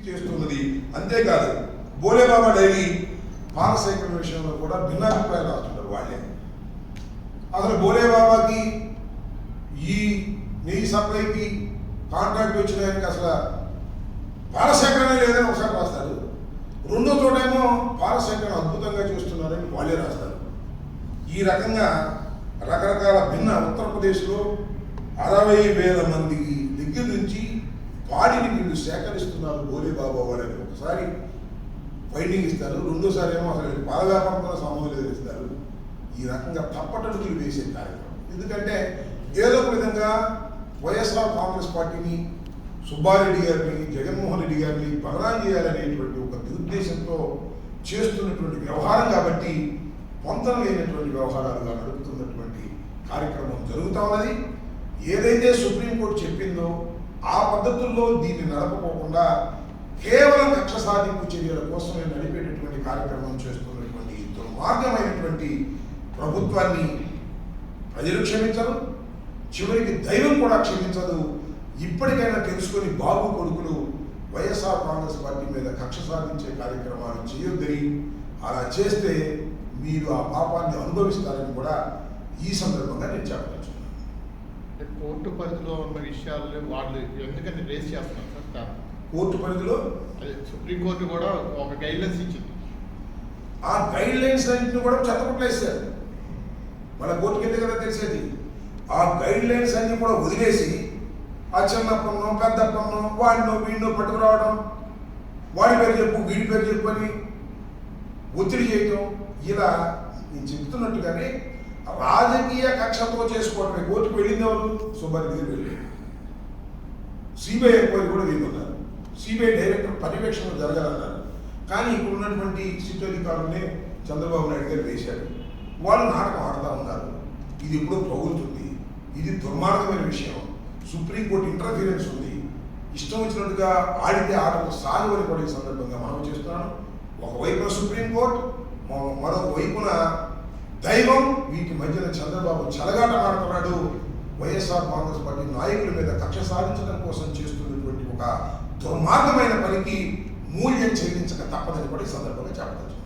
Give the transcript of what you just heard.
చేస్తున్నది. అంతేకాదు బోలేబాబా డైరీ పాల సేకరణ విషయంలో కూడా భిన్నాభిప్రాయాలు రాస్తున్నారు వాళ్ళే. అసలు బోలేబాబాకి ఈ నెయ్యి సప్లైకి కాంట్రాక్ట్ వచ్చిన ఆయనకి అసలు పాల సేకరణ లేదని ఒకసారి రాస్తారు, రెండో చోటేమో పాల సేకరణ అద్భుతంగా చేస్తున్నారని వాళ్ళే రాస్తారు. ఈ రకంగా రకరకాల భిన్న ఉత్తరప్రదేశ్లో 60,000 మంది దగ్గర నుంచి పాడిని వీళ్ళు సేకరిస్తున్నారు బోలేబాబా వాళ్ళని ఒకసారి ఫైండింగ్ ఇస్తారు, రెండోసారి ఏమో అసలు పాల వ్యాపారంతో సంబంధం లేదు ఇస్తారు. ఈ రకంగా తప్పటడుగులు వేసే కార్యక్రమం. ఎందుకంటే ఏదో ఒక విధంగా వైఎస్ఆర్ కాంగ్రెస్ పార్టీని, సుబ్బారెడ్డి గారిని, జగన్మోహన్ రెడ్డి గారిని బదనాం చేయాలనేటువంటి ఒక దురుద్దేశంతో చేస్తున్నటువంటి వ్యవహారం కాబట్టి పొంతన లేనటువంటి వ్యవహారాలుగా నడుపుతున్నటువంటి కార్యక్రమం జరుగుతూ ఉన్నది. ఏదైతే సుప్రీంకోర్టు చెప్పిందో ఆ పద్ధతుల్లో దీన్ని నడపకోకుండా కేవలం కక్ష సాధింపు చర్యల కోసమే నడిపేటటువంటి కార్యక్రమం చేస్తున్నటువంటి దుర్మార్గమైనటువంటి ప్రభుత్వాన్ని ప్రజలు క్షమించరు, చివరికి దైవం కూడా క్షమించదు. ఇప్పటికైనా తెలుసుకొని బాబు కొడుకులు వైఎస్ఆర్ కాంగ్రెస్ పార్టీ మీద కక్ష సాధించే కార్యక్రమాలు చేయొద్దని, అలా చేస్తే మీరు ఆ పాపాన్ని అనుభవిస్తారని కూడా ఈ సందర్భంగా నేను చెప్పదలుచుకున్నాను. కోర్టు పరిధిలో ఉన్న విషయాలు వాళ్ళు ఎందుకని రేస్ చేస్తున్నారు సార్? కోర్టు పరిధిలో సుప్రీంకోర్టు కూడా ఒక గైడ్లైన్స్ ఇచ్చింది. ఆ గైడ్ లైన్స్ అన్నింటినీ కూడా చెత్తపట్లేసారు. మన కోర్టుకి ఎందుకు కదా తెలిసేది. ఆ గైడ్ లైన్స్ అన్ని కూడా వదిలేసి ఆ చిన్నప్పన్నో పెద్దప్పన్నో వాడినో వీడినో పట్టుకురావడం, వాడి పేరు చెప్పు వీడి పేరు చెప్పు అని ఒత్తిడి చేయటం, ఇలా నేను చెప్తున్నట్టుగానే రాజకీయ కక్షతో చేసుకోవడమే. కోర్టుకు వెళ్ళింది ఎవరు? సుబ్బారెడ్డి గారు వెళ్ళారు. సిబిఐ ఎంక్వైరీ కూడా వీలున్నారు. సిబిఐ డైరెక్టర్ పర్యవేక్షణ జరగాలన్నారు. కానీ ఇక్కడ ఉన్నటువంటి సిట్ అధికారులనే చంద్రబాబు నాయుడు గారు వేశారు. వాళ్ళు నాటకం ఆడుతూ ఉన్నారు. ఇది ఎప్పుడో పగులుతుంది, ఇది దుర్మార్గమైన విషయం, సుప్రీంకోర్టు ఇంటర్ఫీరెన్స్ ఉంది, ఇష్టం వచ్చినట్టుగా ఆడితే ఆటకు సాగవని కూడా ఈ సందర్భంగా మనం చేస్తున్నాను. ఒకవైపున సుప్రీంకోర్టు, మరొక వైపున దైవం, వీటి మధ్యన చంద్రబాబు చెలగాట ఆడుతున్నాడు. వైఎస్ఆర్ కాంగ్రెస్ పార్టీ నాయకుల మీద కక్ష సాధించడం కోసం చేస్తున్నటువంటి ఒక దుర్మార్గమైన పనికి మూల్యం చెల్లించక తప్పదని కూడా ఈ సందర్భంగా చెప్పవచ్చు.